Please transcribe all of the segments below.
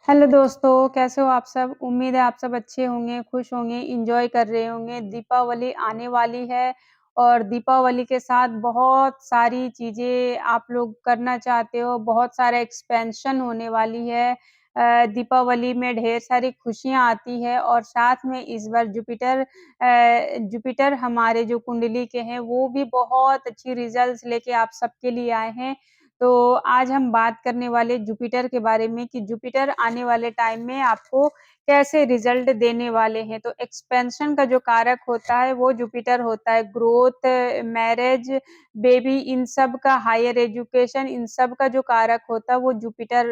Hello दोस्तों, कैसे हो आप सब? उम्मीद है आप सब अच्छे होंगे, खुश होंगे, एन्जॉय कर रहे होंगे। दीपावली आने वाली है और दीपावली के साथ बहुत सारी चीज़ें आप लोग करना चाहते हो, बहुत सारा एक्सपेंशन होने वाली है। दीपावली में ढेर सारी खुशियाँ आती है और साथ में इस बार जुपिटर हमारे जो कुंडली के हैं, वो भी बहुत अच्छी रिज़ल्ट्स लेके आप सबके लिए आए हैं। तो आज हम बात करने वाले जुपिटर के बारे में कि जुपिटर आने वाले टाइम में आपको कैसे रिज़ल्ट देने वाले हैं। तो एक्सपेंशन का जो कारक होता है वो जुपिटर होता है। ग्रोथ, मैरिज, बेबी इन सब का हायर एजुकेशन इन सब का जो कारक होता है वो जुपिटर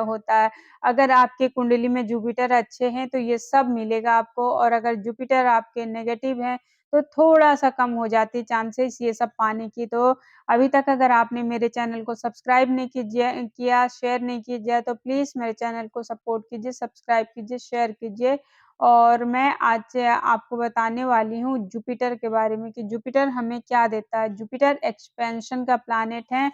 होता है। अगर आपके कुंडली में जुपिटर अच्छे हैं तो ये सब मिलेगा आपको और अगर जुपिटर आपके नेगेटिव हैं तो थोड़ा-सा कम हो जाती है चांसेस ये सब पाने की। तो अभी तक अगर आपने मेरे चैनल को सब्सक्राइब नहीं किया, शेयर नहीं किया तो प्लीज़ मेरे चैनल को सपोर्ट कीजिए, सब्सक्राइब कीजिए, शेयर कीजिए। और मैं आज आपको बताने वाली हूँ जुपिटर के बारे में कि जुपिटर हमें क्या देता है। जुपिटर एक्सपेंशन का प्लैनेट है,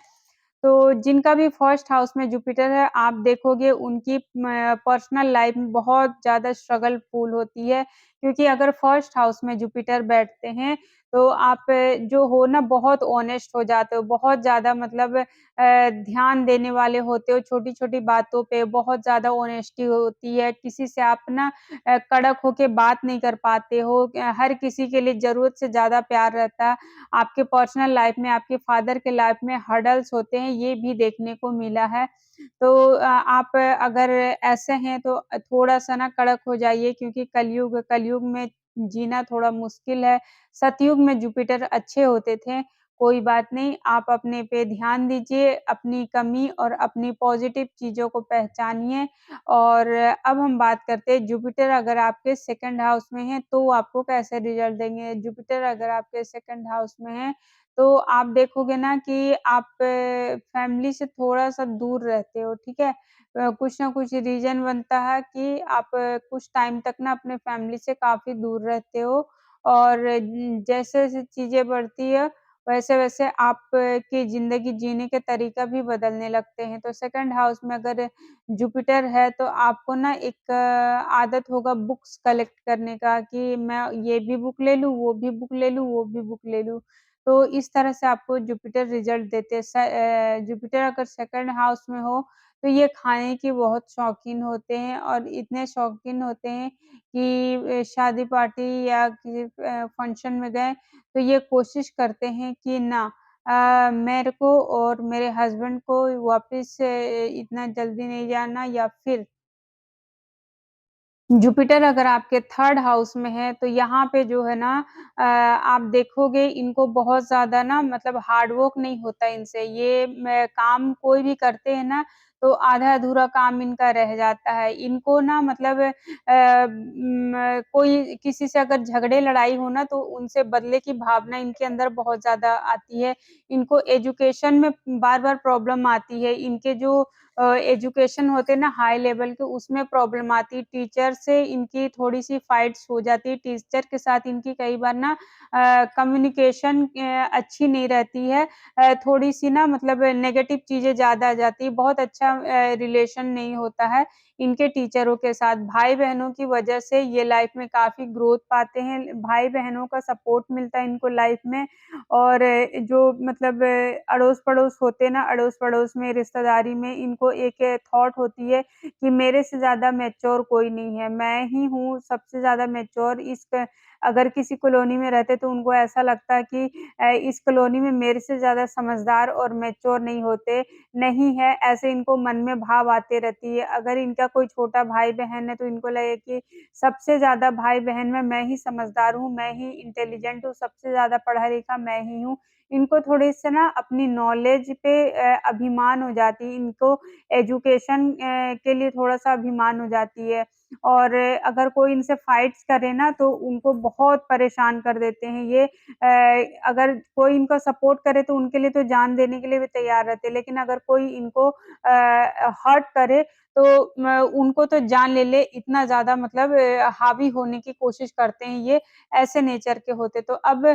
तो जिनका भी फर्स्ट हाउस में जुपिटर है, आप देखोगे उनकी पर्सनल लाइफ में बहुत ज़्यादा स्ट्रगलफुल होती है, क्योंकि अगर फर्स्ट हाउस में जुपिटर बैठते हैं, तो आप जो हो ना बहुत ऑनेस्ट हो जाते हो, बहुत ज़्यादा मतलब ध्यान देने वाले होते हो, छोटी-छोटी बातों पे बहुत ज़्यादा ऑनेस्टी होती है, किसी से आप ना कड़क होके बात नहीं कर पाते हो, हर किसी के लिए ज़रूरत से ज़्यादा प्यार रहता है। आपके पर्सनल लाइफ में, आपके फादर के लाइफ में हर्डल्स होते हैं, ये भी देखने को मिला है। तो आप अगर ऐसे हैं तो थोड़ा-सा ना कड़क हो जाइए क्योंकि कलयुग में जीना थोड़ा मुश्किल है। सतयुग में जुपिटर अच्छे होते थे, कोई बात नहीं, आप अपने पे ध्यान दीजिए, अपनी कमी और अपनी पॉज़िटिव चीज़ों को पहचानिए। और अब हम बात करते हैं जुपिटर अगर आपके सेकंड हाउस में है, तो आपको कैसे रिज़ल्ट देंगे। जुपिटर अगर आपके सेकंड हाउस में है, तो आप देखोगे ना कि आप फैमिली से थोड़ा-सा दूर रहते हो, ठीक है? कुछ ना कुछ रीज़न बनता है कि आप कुछ टाइम तक ना अपने फैमिली से काफ़ी दूर रहते हो और जैसे-जैसे चीज़ें बढ़ती है, वैसे-वैसे आपकी ज़िंदगी जीने के तरीका भी बदलने लगते हैं। तो सेकंड हाउस में अगर जुपिटर है तो आपको ना एक आदत होगा बुक्स कलेक्ट करने का कि मैं ये भी बुक ले लूँ, वो भी बुक ले लूँ, वो भी बुक ले लूँ। तो इस तरह से आपको जुपिटर रिज़ल्ट देते हैं। जुपिटर अगर सेकंड हाउस में हो, तो ये खाने के बहुत शौकीन होते हैं और इतने शौकीन होते हैं कि शादी पार्टी या किसी फंक्शन में गए, तो ये कोशिश करते हैं कि ना मेरे को और मेरे हस्बैंड को वापिस इतना जल्दी नहीं जाना या फिर जुपिटर अगर आपके थर्ड हाउस में है, तो यहाँ पे जो है ना आप देखोगे इनको बहुत ज़्यादा ना मतलब हार्ड वर्क नहीं होता इनसे। ये काम कोई भी करते हैं ना, तो आधा-अधूरा काम इनका रह जाता है। इनको ना मतलब कोई किसी से अगर झगड़े-लड़ाई हो ना, तो उनसे बदले की भावना इनके अंदर बहुत ज़्यादा आती है। इनको एजुकेशन में बार-बार प्रॉब्लम आती है। इनके जो एजुकेशन होते हैं ना हाई लेवल के उसमें प्रॉब्लम आती है, टीचर से इनकी थोड़ी-सी फाइट्स हो जाती है, टीचर के साथ इनकी कई बार ना कम्युनिकेशन अच्छी नहीं रहती है। थोड़ी-सी ना मतलब नेगेटिव चीज़ें ज़्यादा आ जाती है, बहुत अच्छा रिलेशन नहीं होता है इनके टीचरों के साथ। भाई-बहनों की वजह से ये लाइफ में काफ़ी ग्रोथ पाते हैं, भाई-बहनों का सपोर्ट मिलता है इनको लाइफ में और जो मतलब अड़ोस-पड़ोस होते हैं ना, अड़ोस-पड़ोस में, रिश्तेदारी में इनको एक थॉट होती है कि मेरे से ज़्यादा मैच्योर कोई नहीं है, मैं ही हूँ सबसे ज़्यादा मैच्योर इस क अगर किसी कॉलोनी में रहते तो उनको ऐसा लगता है कि इस कॉलोनी में मेरे से ज़्यादा समझदार और मैच्योर नहीं है, ऐसे इनको मन में भाव आते रहती है। अगर इनका कोई छोटा भाई-बहन है तो इनको लगेगा कि सबसे ज़्यादा भाई-बहन में मैं ही समझदार हूँ, मैं ही इंटेलिजेंट हूँ, सबसे ज़्यादा पढ़ा-लिखा मैं ही हूँ। इनको थोड़ी-सी ना अपनी नॉलेज पे अभिमान हो जाती है, इनको एजुकेशन के लिए थोड़ा-सा अभिमान हो जाती है। और अगर कोई इनसे फाइट्स करे ना तो उनको बहुत परेशान कर देते हैं ये। अगर कोई इनको सपोर्ट करे तो उनके लिए तो जान देने के लिए भी तैयार रहते हैं, लेकिन अगर कोई इनको हर्ट करे तो उनको तो जान ले ले, इतना ज़्यादा मतलब हावी होने की कोशिश करते हैं ये, ऐसे नेचर के होते। तो अब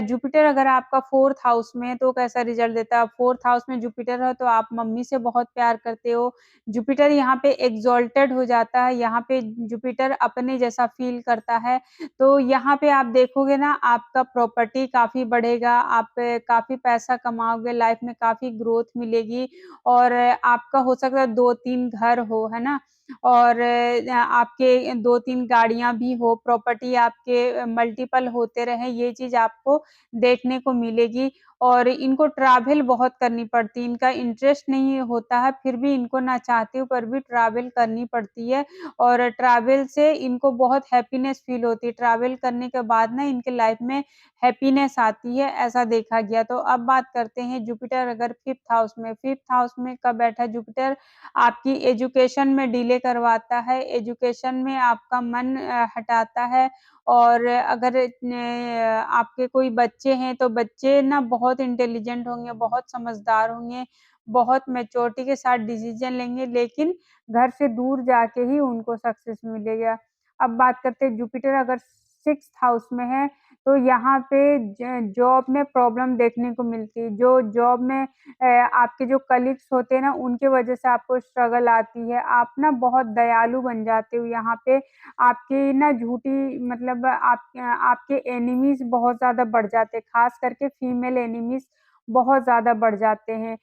जुपिटर अगर आपका 4th हाउस में है तो कैसा रिज़ल्ट देता है? 4th हाउस में जुपिटर है तो आप मम्मी से बहुत प्यार करते हो। जुपिटर यहाँ पे एक्सॉल्टेड हो जाता है, यहाँ पे जुपिटर अपने जैसा फ़ील करता है। तो यहाँ पे आप देखोगे ना आपका प्रॉपर्टी काफ़ी बढ़ेगा, आप काफ़ी पैसा कमाओगे, लाइफ़ में काफ़ी ग्रोथ मिलेगी और आपका हो सकता है 2-3 घर हो, है ना? और आपके 2-3 गाड़ियाँ भी हो, प्रॉपर्टी आपके मल्टीपल होते रहें, ये चीज़ आपको देखने को मिलेगी। और इनको ट्रैवल बहुत करनी पड़ती है, इनका इंटरेस्ट नहीं होता है, फिर भी इनको ना चाहते हुए पर भी ट्रैवल करनी पड़ती है और ट्रैवल से इनको बहुत हैप्पीनेस फ़ील होती है। ट्रैवल करने के बाद ना इनके लाइफ़ में हैप्पीनेस आती है, ऐसा देखा गया। तो अब बात करते हैं जुपिटर अगर 5th हाउस में 5th हाउस में कब बैठा जुपिटर आपकी एजुकेशन में डिले करवाता है, एजुकेशन में आपका मन हटाता है और अगर आपके कोई बच्चे हैं, तो बच्चे ना बहुत इंटेलिजेंट होंगे, बहुत समझदार होंगे, बहुत मैच्योरिटी के साथ डिसीज़न लेंगे, लेकिन घर से दूर जाके ही उनको सक्सेस मिलेगा। अब बात करते हैं जुपिटर अगर 6th हाउस में है, तो यहाँ पे जॉब में प्रॉब्लम देखने को मिलती है। जो जॉब में आपके जो कलीग्स होते हैं ना, उनकी वजह से आपको स्ट्रगल आती है। आप ना बहुत दयालु बन जाते हो यहाँ पे। आपकी ना झूठी मतलब आपके एनिमीज़ बहुत ज़्यादा बढ़ जाते हैं, ख़ास करके फीमेल एनिमीज़ बहुत ज़्यादा बढ़ जाते हैं।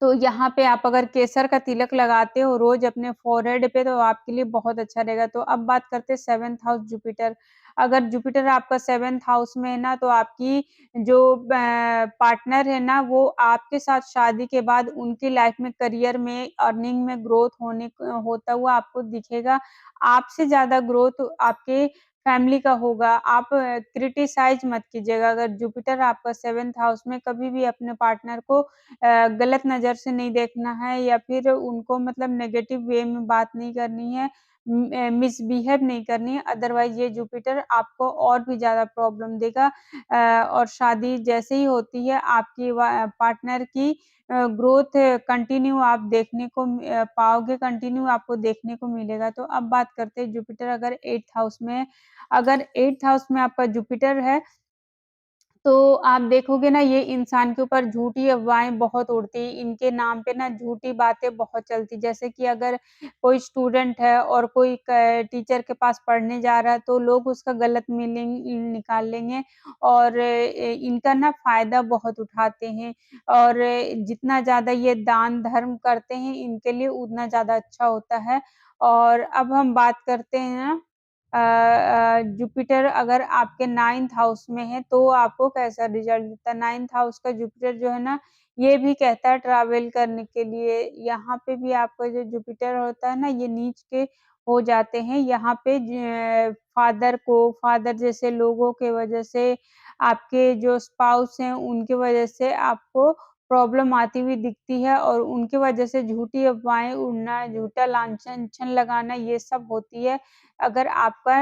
तो यहाँ पे आप अगर केसर का तिलक लगाते हो रोज़ अपने फ़ोरहेड पे तो आपके लिए बहुत अच्छा रहेगा। तो अब बात करते हैं 7th हाउस जुपिटर। अगर जुपिटर आपका 7th हाउस में है ना तो आपकी जो पार्टनर है ना वो आपके साथ शादी के बाद उनकी लाइफ़ में करियर में, अर्निंग में ग्रोथ होता हुआ आपको दिखेगा। आपसे ज़्यादा ग्रोथ आपके फैमिली का होगा। आप क्रिटिसाइज़ मत कीजिएगा। अगर जुपिटर आपका 7th हाउस में कभी भी अपने पार्टनर को गलत नज़र से नहीं देखना है या फिर उनको मतलब नेगेटिव वे में बात नहीं करनी है, मिसबिहेव नहीं करनी है, अदरवाइज़ ये जुपिटर आपको और भी ज़्यादा प्रॉब्लम देगा। और शादी जैसे ही होती है आपकी पार्टनर की ग्रोथ कंटिन्यू आप देखने को पाओगे, कंटिन्यू आपको देखने को मिलेगा। तो अब बात करते हैं जुपिटर अगर 8th हाउस में है, अगर 8th हाउस में आपका जुपिटर है तो आप देखोगे ना ये इंसान के ऊपर झूठी अफ़वाहें बहुत उड़ती, इनके नाम पे ना झूठी बातें बहुत चलती। जैसे कि अगर कोई स्टूडेंट है और कोई क टीचर के पास पढ़ने जा रहा है तो लोग उसका गलत मीनिंग निकाल लेंगे और इनका ना फ़ायदा बहुत उठाते हैं और जितना ज़्यादा ये दान-धर्म करते हैं इनके लिए उतना ज़्यादा अच्छा होता है। और अब हम बात करते हैं ना जुपिटर अगर आपके 9th हाउस में है तो आपको कैसा रिज़ल्ट देता है? 9th हाउस का जुपिटर जो है ना, ये भी कहता है ट्रैवल करने के लिए। यहाँ पे भी आपका जो जुपिटर होता है ना, ये नीच के हो जाते हैं। यहाँ पे फादर जैसे लोगों के वजह से, आपके जो स्पाउस हैं, उनकी वजह से आपको प्रॉब्लम आती हुई दिखती है और उनकी वजह से झूठी अफ़वाहें उड़ना, झूठा लांछन लगाना, ये सब होती है। अगर आपका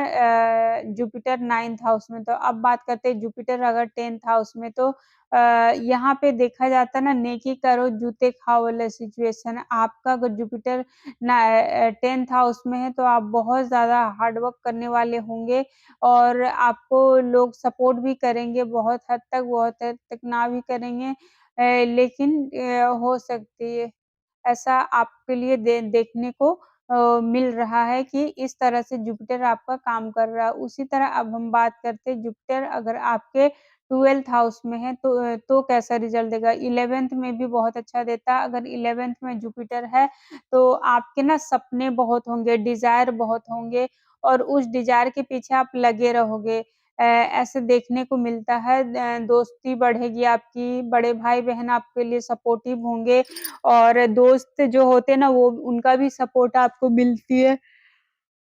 जुपिटर 9th हाउस में तो अब बात करते हैं जुपिटर अगर 10th हाउस में तो यहाँ पे देखा जाता है ना नेकी करो जूते खाओ वाला सिचुएशन आपका अगर जुपिटर 10th हाउस में है तो आप बहुत ज़्यादा हार्ड वर्क करने वाले होंगे और आपको लोग सपोर्ट भी करेंगे बहुत हद तक ना भी करेंगे लेकिन हो सकती है ऐसा आपके लिए देखने को मिल रहा है कि इस तरह से जुपिटर आपका काम कर रहा है। उसी तरह अब हम बात करते हैं जुपिटर अगर आपके 12th हाउस में है तो कैसा रिज़ल्ट देगा? 11th में भी बहुत अच्छा देता है। अगर 11th में जुपिटर है तो आपके ना सपने बहुत होंगे, डिज़ायर बहुत होंगे और उस डिज़ायर के पीछे आप लगे रहोगे। ऐसे देखने को मिलता है दोस्ती बढ़ेगी आपकी, बड़े भाई-बहन आपके लिए सपोर्टिव होंगे और दोस्त जो होते हैं ना वो उनका भी सपोर्ट आपको मिलती है।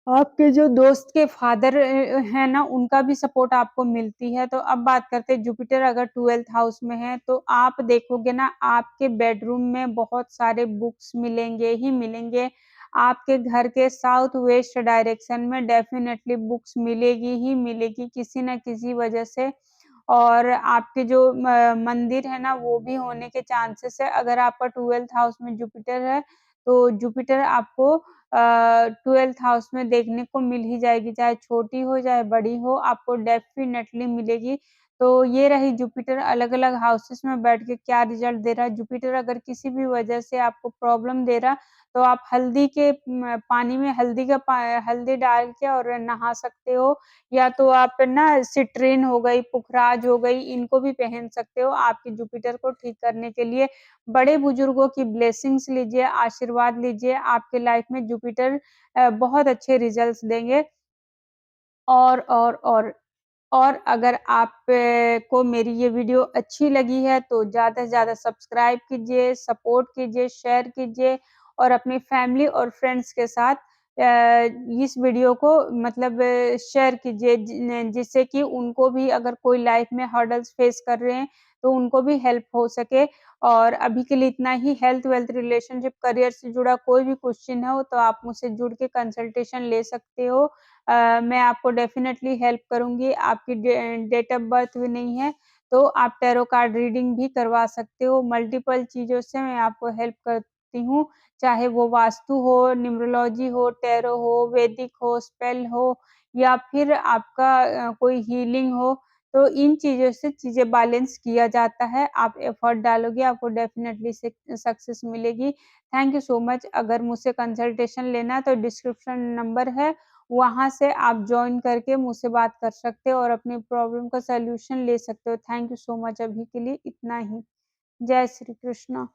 आपके जो दोस्त के फादर हैं ना उनका भी सपोर्ट आपको मिलती है। तो अब बात करते हैं जुपिटर अगर 12th हाउस में है तो आप देखोगे ना आपके बेडरूम में बहुत सारे बुक्स मिलेंगे ही मिलेंगे। आपके घर के साउथ वेस्ट डायरेक्शन में डेफ़िनेटली बुक्स मिलेगी ही मिलेगी किसी न किसी वजह से। और आपके जो मंदिर है ना, वो भी होने के चांसेस है। अगर आपका 12th हाउस में जुपिटर है, तो जुपिटर आपको 12th हाउस में देखने को मिल ही जाएगी, चाहे छोटी हो, चाहे बड़ी हो, आपको डेफ़िनेटली मिलेगी। तो ये रही जुपिटर अलग-अलग हाउसेस में बैठ के क्या रिज़ल्ट दे रहा है। जुपिटर अगर किसी भी वजह से आपको प्रॉब्लम दे रहा, तो आप हल्दी के पानी में हल्दी डाल के और नहा सकते हो, या तो आप ना सिट्रीन हो गई, पुखराज हो गई, इनको भी पहन सकते हो आपके जुपिटर को ठीक करने के लिए। बड़े-बुजुर्गों की ब्लेसिंग्स लीजिए, आशीर्वाद लीजिए, आपके लाइफ में जुपिटर बहुत अच्छे रिज़ल्ट्स देंगे। और और और और अगर आप को मेरी ये वीडियो अच्छी लगी है तो ज़्यादा से ज़्यादा सब्सक्राइब कीजिए, सपोर्ट कीजिए, शेयर कीजिए और अपनी फैमिली और फ्रेंड्स के साथ इस वीडियो को मतलब शेयर कीजिए जिससे कि उनको भी अगर कोई लाइफ में हर्डल्स फेस कर रहे हैं, तो उनको भी हेल्प हो सके। और अभी के लिए इतना ही। हेल्थ, वेल्थ, रिलेशनशिप, करियर से जुड़ा कोई भी क्वेश्चन हो तो आप मुझसे जुड़ के कंसल्टेशन ले सकते हो। मैं आपको डेफ़िनेटली हेल्प करूँगी। आपकी डेट ऑफ बर्थ भी नहीं है, तो आप टैरो कार्ड रीडिंग भी करवा सकते हो। मल्टीपल चीज़ों से मैं आपको हेल्प करती हूँ, चाहे वो वास्तु हो, न्यूमरोलॉजी हो, टैरो हो, वैदिक हो, स्पेल हो या फिर आपका कोई हीलिंग हो, तो इन चीज़ों से चीज़ें बैलेंस किया जाता है। आप एफर्ट डालोगे, आपको डेफ़िनेटली सक्सेस मिलेगी। Thank you so much. अगर मुझसे कंसल्टेशन लेना है तो डिस्क्रिप्शन नंबर है, वहाँ से आप जॉइन करके मुझसे बात कर सकते हो और अपनी प्रॉब्लम का सॉल्यूशन ले सकते हो। थैंक यू सो मच अभी के लिए इतना ही। जय श्री कृष्ण।